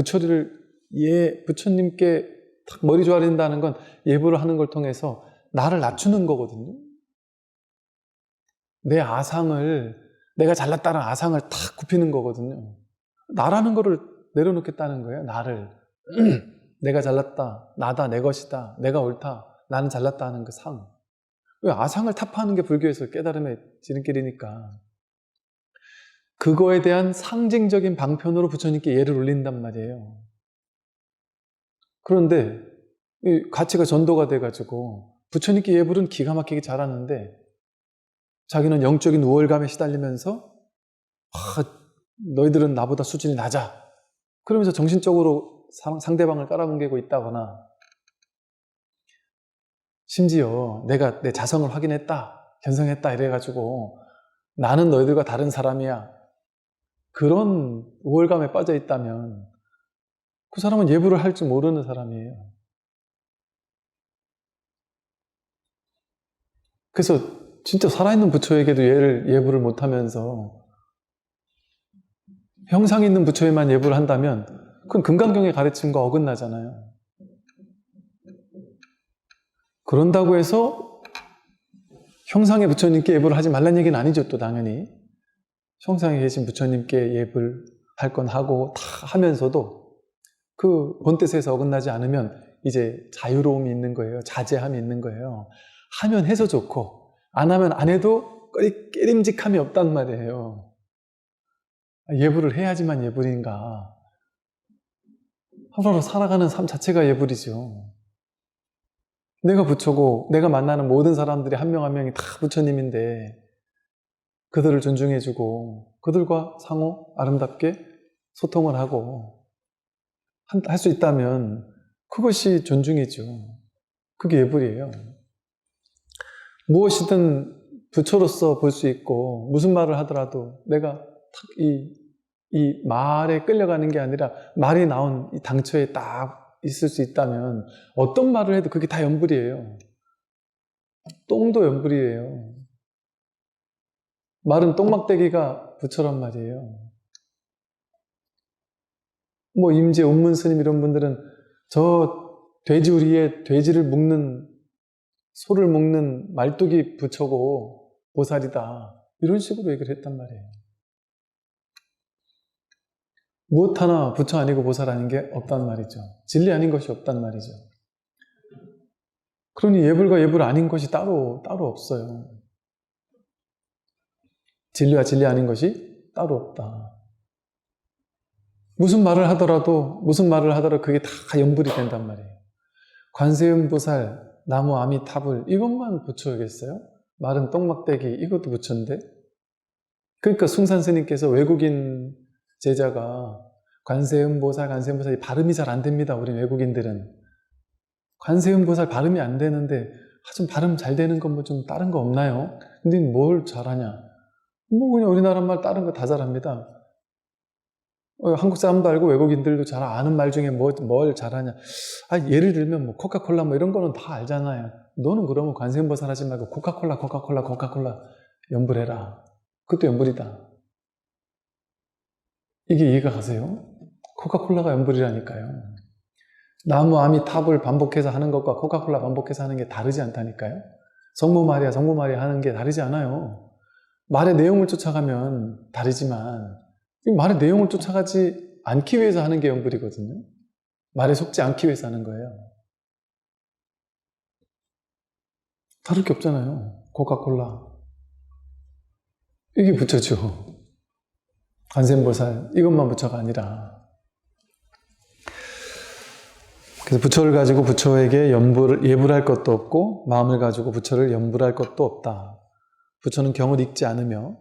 부처님께 탁 머리 조아린다는 건 예불을 하는 걸 통해서 나를 낮추는 거거든요. 내 아상을, 내가 잘났다는 아상을 탁 굽히는 거거든요. 나라는 거를 내려놓겠다는 거예요. 나를. 내가 잘났다, 나다, 내 것이다, 내가 옳다, 나는 잘났다 하는 그 상. 왜 아상을 타파하는 게 불교에서 깨달음의 지름길이니까. 그거에 대한 상징적인 방편으로 부처님께 예를 올린단 말이에요. 그런데 이 가치가 전도가 돼가지고 부처님께 예불은 기가 막히게 잘하는데 자기는 영적인 우월감에 시달리면서 너희들은 나보다 수준이 낮아 그러면서 정신적으로 상대방을 깔아뭉개고 있다거나, 심지어 내가 내 자성을 확인했다, 견성했다 이래가지고 나는 너희들과 다른 사람이야, 그런 우월감에 빠져 있다면 그 사람은 예불을 할 줄 모르는 사람이에요. 그래서 진짜 살아있는 부처에게도 예불을 못하면서 형상 있는 부처에만 예불을 한다면 그건 금강경의 가르침과 어긋나잖아요. 그런다고 해서 형상의 부처님께 예불을 하지 말라는 얘기는 아니죠. 또 당연히 형상에 계신 부처님께 예불할 건 하고 다 하면서도 그 본뜻에서 어긋나지 않으면 이제 자유로움이 있는 거예요. 자제함이 있는 거예요. 하면 해서 좋고 안 하면 안 해도 깨림직함이 없단 말이에요. 예불을 해야지만 예불인가. 하루하루 살아가는 삶 자체가 예불이죠. 내가 부처고 내가 만나는 모든 사람들이 한 명 한 명이 다 부처님인데 그들을 존중해주고 그들과 상호 아름답게 소통을 하고 할 수 있다면 그것이 존중이죠. 그게 예불이에요. 무엇이든 부처로서 볼 수 있고 무슨 말을 하더라도 내가 이 말에 끌려가는 게 아니라 말이 나온 이 당처에 딱 있을 수 있다면 어떤 말을 해도 그게 다 연불이에요. 똥도 연불이에요. 말은 똥막대기가 부처란 말이에요. 뭐 임재, 운문 스님 이런 분들은 저 돼지우리에 돼지를 묶는 소를 묶는 말뚝이 부처고 보살이다. 이런 식으로 얘기를 했단 말이에요. 무엇 하나 부처 아니고 보살 아닌 게 없단 말이죠. 진리 아닌 것이 없단 말이죠. 그러니 예불과 예불 아닌 것이 따로 없어요. 진리와 진리 아닌 것이 따로 없다. 무슨 말을 하더라도 그게 다 연불이 된단 말이에요. 관세음보살, 나무 아미타불 이것만 부처겠어요? 말은 똥막대기 이것도 부처인데? 그러니까 숭산 스님께서 외국인 제자가 관세음보살 발음이 잘 안 됩니다. 우리 외국인들은. 관세음보살 발음이 안 되는데 좀 발음 잘 되는 건 뭐 좀 다른 거 없나요? 근데 뭘 잘하냐? 뭐 그냥 우리나라 말 다른 거 다 잘합니다. 한국 사람도 알고 외국인들도 잘 아는 말 중에 뭘 잘하냐? 예를 들면 뭐 코카콜라 뭐 이런 거는 다 알잖아요. 너는 그러면 관세음보살 하지 말고 코카콜라 연불해라. 그것도 연불이다. 이게 이해가 가세요? 코카콜라가 연불이라니까요. 나무 아미탑을 반복해서 하는 것과 코카콜라 반복해서 하는 게 다르지 않다니까요. 성모 마리아 하는 게 다르지 않아요. 말의 내용을 쫓아가면 다르지만 말의 내용을 쫓아가지 않기 위해서 하는 게 연불이거든요. 말에 속지 않기 위해서 하는 거예요. 다를 게 없잖아요. 코카콜라. 이게 부처죠. 관세음보살 이것만 부처가 아니라. 그래서 부처를 가지고 부처에게 예불할 것도 없고 마음을 가지고 부처를 연불할 것도 없다. 부처는 경을 읽지 않으며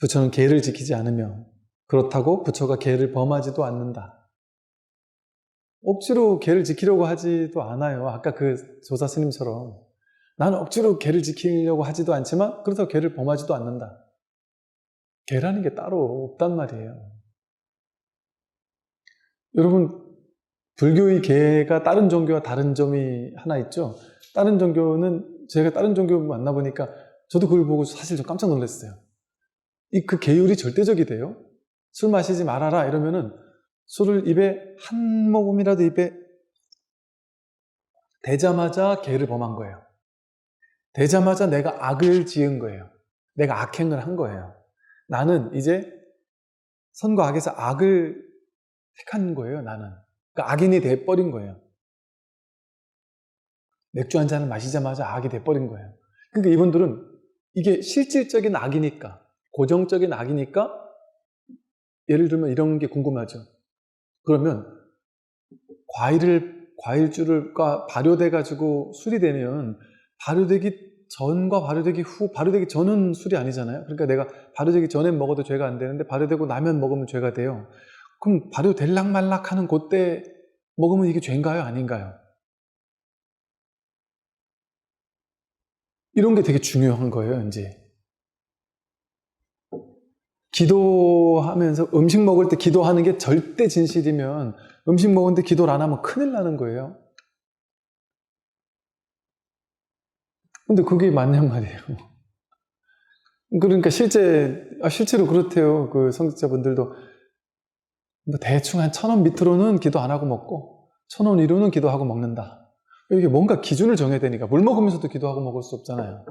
부처는 계를 지키지 않으며 그렇다고 부처가 계를 범하지도 않는다. 억지로 계를 지키려고 하지도 않아요. 아까 그 조사 스님처럼 나는 억지로 계를 지키려고 하지도 않지만 그렇다고 계를 범하지도 않는다. 계라는 게 따로 없단 말이에요. 여러분 불교의 계가 다른 종교와 다른 점이 하나 있죠. 다른 종교는 제가 다른 종교 만나보니까 저도 그걸 보고 사실 좀 깜짝 놀랐어요. 그 계율이 절대적이 돼요. 술 마시지 말아라 이러면은 술을 한 모금이라도 입에 대자마자 계를 범한 거예요. 대자마자 내가 악을 지은 거예요. 내가 악행을 한 거예요. 나는 이제 선과 악에서 악을 택한 거예요. 나는. 그러니까 악인이 돼버린 거예요. 맥주 한 잔을 마시자마자 악이 돼버린 거예요. 그러니까 이분들은 이게 실질적인 악이니까, 고정적인 악이니까 예를 들면 이런 게 궁금하죠. 그러면 과일주가 발효돼가지고 술이 되면 발효되기 전과 발효되기 후, 발효되기 전은 술이 아니잖아요. 그러니까 내가 발효되기 전에 먹어도 죄가 안 되는데 발효되고 나면 먹으면 죄가 돼요. 그럼 발효될락 말락 하는 그때 먹으면 이게 죄인가요? 아닌가요? 이런 게 되게 중요한 거예요, 이제. 기도하면서 음식 먹을 때 기도하는 게 절대 진실이면 음식 먹는데 기도를 안 하면 큰일 나는 거예요. 근데 그게 맞냔 말이에요. 그러니까 실제로 그렇대요. 그 성직자분들도 뭐 대충 한 1,000원 밑으로는 기도 안 하고 먹고 1,000원 이로는 기도하고 먹는다. 이게 뭔가 기준을 정해야 되니까 물 먹으면서도 기도하고 먹을 수 없잖아요.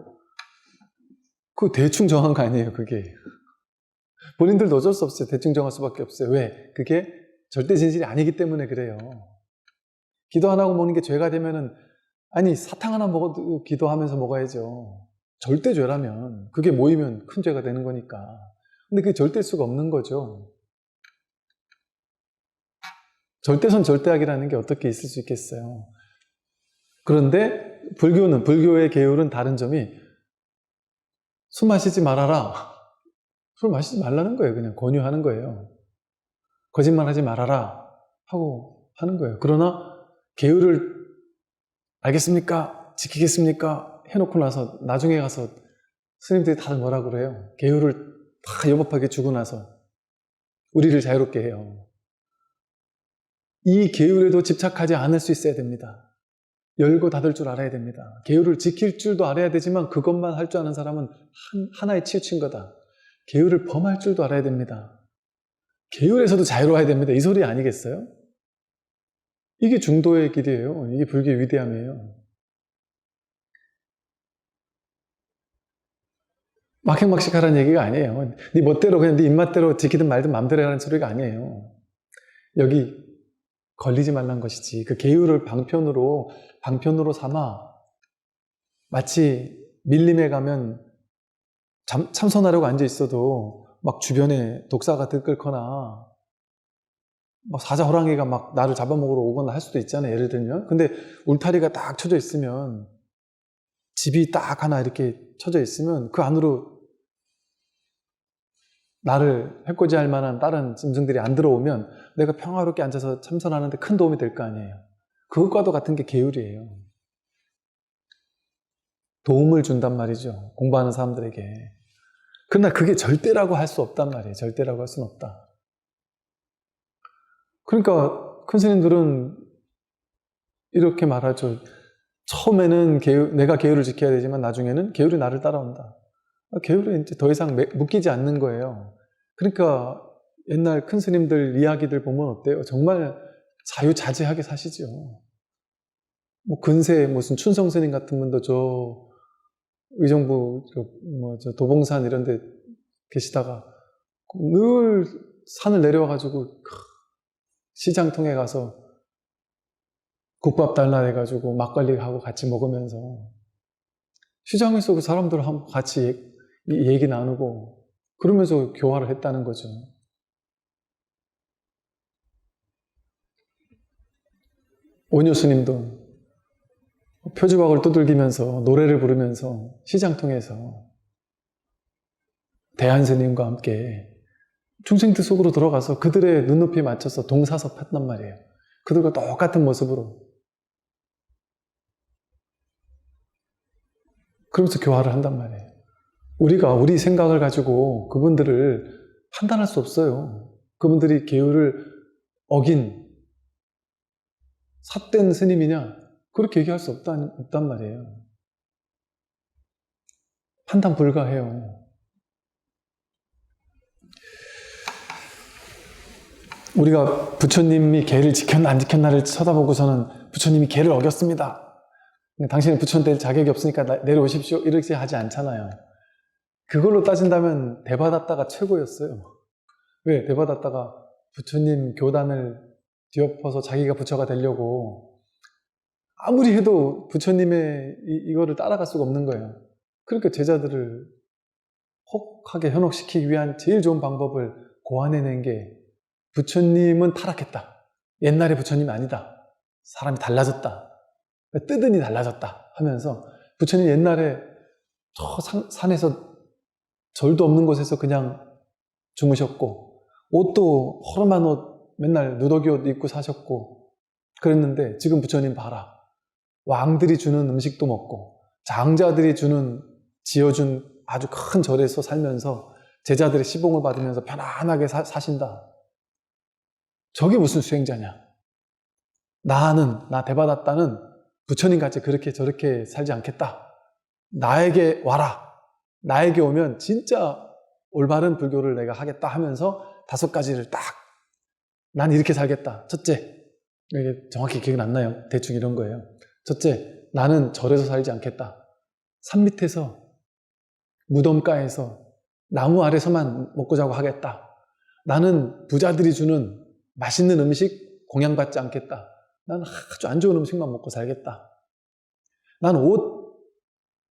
그 대충 정한 거 아니에요, 그게. 본인들도 어쩔 수 없어요. 대충 정할 수밖에 없어요. 왜? 그게 절대 진실이 아니기 때문에 그래요. 기도 안 하고 먹는 게 죄가 되면은 아니, 사탕 하나 먹어도 기도하면서 먹어야죠. 절대죄라면, 그게 모이면 큰 죄가 되는 거니까. 근데 그게 절대일 수가 없는 거죠. 절대선 절대악이라는 게 어떻게 있을 수 있겠어요. 그런데 불교의 계율은 다른 점이 술 마시지 말아라. 술 마시지 말라는 거예요. 그냥 권유하는 거예요. 거짓말하지 말아라 하고 하는 거예요. 그러나 계율을 알겠습니까? 지키겠습니까? 해놓고 나서 나중에 가서 스님들이 다들 뭐라 그래요? 계율을 다 여법하게 주고 나서 우리를 자유롭게 해요. 이 계율에도 집착하지 않을 수 있어야 됩니다. 열고 닫을 줄 알아야 됩니다. 계율을 지킬 줄도 알아야 되지만 그것만 할 줄 아는 사람은 하나에 치우친 거다. 계율을 범할 줄도 알아야 됩니다. 계율에서도 자유로워야 됩니다. 이 소리 아니겠어요? 이게 중도의 길이에요. 이게 불교의 위대함이에요. 막행막식 하라는 얘기가 아니에요. 네 멋대로 그냥 네 입맛대로 지키든 말든 맘대로 하라는 소리가 아니에요. 여기 걸리지 말란 것이지. 그 계율을 방편으로 삼아 마치 밀림에 가면 참선하려고 앉아 있어도 막 주변에 독사가 들끓거나 막 사자 호랑이가 막 나를 잡아먹으러 오거나 할 수도 있잖아요. 예를 들면. 근데 울타리가 딱 쳐져 있으면 집이 딱 하나 이렇게 쳐져 있으면 그 안으로 나를 해코지할 만한 다른 짐승들이 안 들어오면 내가 평화롭게 앉아서 참선하는데 큰 도움이 될 거 아니에요. 그것과도 같은 게 계율이에요. 도움을 준단 말이죠. 공부하는 사람들에게. 그러나 그게 절대라고 할 수 없단 말이에요. 절대라고 할 수는 없다. 그러니까 큰 스님들은 이렇게 말하죠. 처음에는 내가 계율을 지켜야 되지만 나중에는 계율이 나를 따라온다. 계율에 이제 더 이상 묶이지 않는 거예요. 그러니까 옛날 큰 스님들 이야기들 보면 어때요? 정말 자유자재하게 사시죠. 뭐 근세 무슨 춘성 스님 같은 분도 저 의정부 저 도봉산 이런 데 계시다가 늘 산을 내려와가지고 시장통에 가서 국밥 달라 해가지고 막걸리하고 같이 먹으면서 시장에서 그 사람들하고 같이 얘기 나누고 그러면서 교화를 했다는 거죠. 오뇨 스님도 표주박을 두들기면서 노래를 부르면서 시장통에서 대한 스님과 함께 중생들 속으로 들어가서 그들의 눈높이에 맞춰서 동사섭 했단 말이에요. 그들과 똑같은 모습으로. 그러면서 교화를 한단 말이에요. 우리가 우리 생각을 가지고 그분들을 판단할 수 없어요. 그분들이 계율을 어긴 삿된 스님이냐? 그렇게 얘기할 수 없단 말이에요. 판단 불가해요. 우리가 부처님이 계를 지켰나 안 지켰나를 쳐다보고서는 부처님이 계를 어겼습니다. 당신은 부처님 될 자격이 없으니까 내려오십시오. 이렇게 하지 않잖아요. 그걸로 따진다면 대바다타가 최고였어요. 왜? 대바다타가 부처님 교단을 뒤엎어서 자기가 부처가 되려고 아무리 해도 부처님의 이거를 따라갈 수가 없는 거예요. 그러니까 제자들을 혹하게 현혹시키기 위한 제일 좋은 방법을 고안해낸 게 부처님은 타락했다. 옛날의 부처님이 아니다. 사람이 달라졌다. 뜨더니 달라졌다 하면서 부처님 옛날에 저 산에서 절도 없는 곳에서 그냥 주무셨고 옷도 허름한 옷 맨날 누더기 옷 입고 사셨고 그랬는데 지금 부처님 봐라. 왕들이 주는 음식도 먹고 장자들이 지어준 아주 큰 절에서 살면서 제자들의 시봉을 받으면서 편안하게 사신다. 저게 무슨 수행자냐? 나 대바다타는 부처님같이 그렇게 저렇게 살지 않겠다. 나에게 와라. 나에게 오면 진짜 올바른 불교를 내가 하겠다 하면서 5가지를 딱 난 이렇게 살겠다. 첫째, 이게 정확히 기억이 안 나요. 대충 이런 거예요. 첫째, 나는 절에서 살지 않겠다. 산 밑에서 무덤가에서 나무 아래서만 먹고 자고 하겠다. 나는 부자들이 주는 맛있는 음식 공양받지 않겠다. 나는 아주 안 좋은 음식만 먹고 살겠다. 난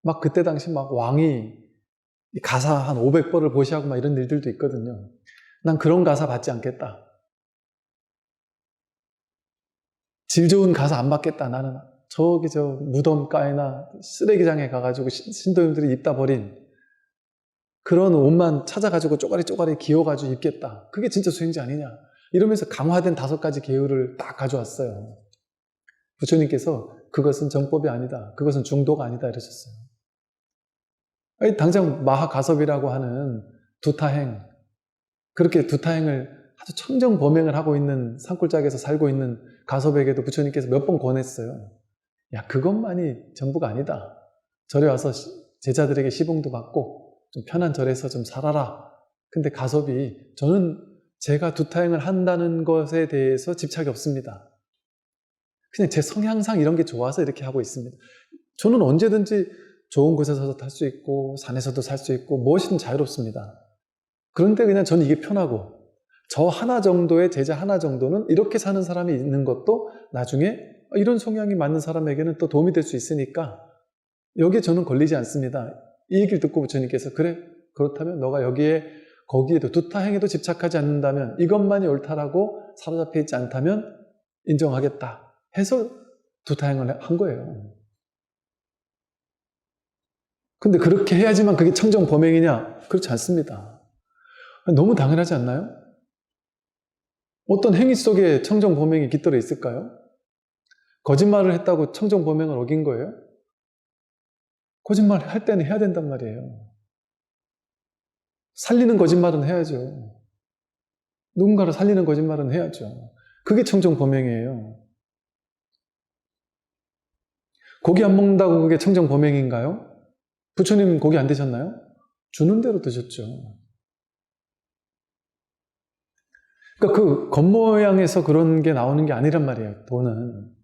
막 그때 당시 막 왕이 가사 한 500벌을 보시하고 막 이런 일들도 있거든요. 난 그런 가사 받지 않겠다. 질 좋은 가사 안 받겠다. 나는 저기 저 무덤가에나 쓰레기장에 가가지고 신도님들이 입다 버린 그런 옷만 찾아가지고 쪼가리 기어가지고 입겠다. 그게 진짜 수행자 아니냐. 이러면서 강화된 5가지 계율을 딱 가져왔어요. 부처님께서 그것은 정법이 아니다. 그것은 중도가 아니다. 이러셨어요. 아니, 당장 마하가섭이라고 하는 두타행, 그렇게 두타행을 아주 청정범행을 하고 있는 산골짜기에서 살고 있는 가섭에게도 부처님께서 몇 번 권했어요. 야, 그것만이 전부가 아니다. 절에 와서 제자들에게 시봉도 받고 좀 편한 절에서 좀 살아라. 근데 가섭이 저는 제가 두타행을 한다는 것에 대해서 집착이 없습니다. 그냥 제 성향상 이런 게 좋아서 이렇게 하고 있습니다. 저는 언제든지 좋은 곳에서도 탈 수 있고 산에서도 살 수 있고 무엇이든 자유롭습니다. 그런데 그냥 저는 이게 편하고 저 하나 정도의 제자 하나 정도는 이렇게 사는 사람이 있는 것도 나중에 이런 성향이 맞는 사람에게는 또 도움이 될 수 있으니까 여기에 저는 걸리지 않습니다. 이 얘기를 듣고 부처님께서 그래, 그렇다면 너가 거기에도 두타행에도 집착하지 않는다면 이것만이 옳다라고 사로잡혀 있지 않다면 인정하겠다 해서 두타행을 한 거예요. 근데 그렇게 해야지만 그게 청정범행이냐? 그렇지 않습니다. 너무 당연하지 않나요? 어떤 행위 속에 청정범행이 깃들어 있을까요? 거짓말을 했다고 청정범행을 어긴 거예요? 거짓말 할 때는 해야 된단 말이에요. 살리는 거짓말은 해야죠. 누군가를 살리는 거짓말은 해야죠. 그게 청정범행이에요. 고기 안 먹는다고 그게 청정범행인가요? 부처님 고기 안 드셨나요? 주는 대로 드셨죠. 그러니까 그 겉모양에서 그런 게 나오는 게 아니란 말이에요. 돈은.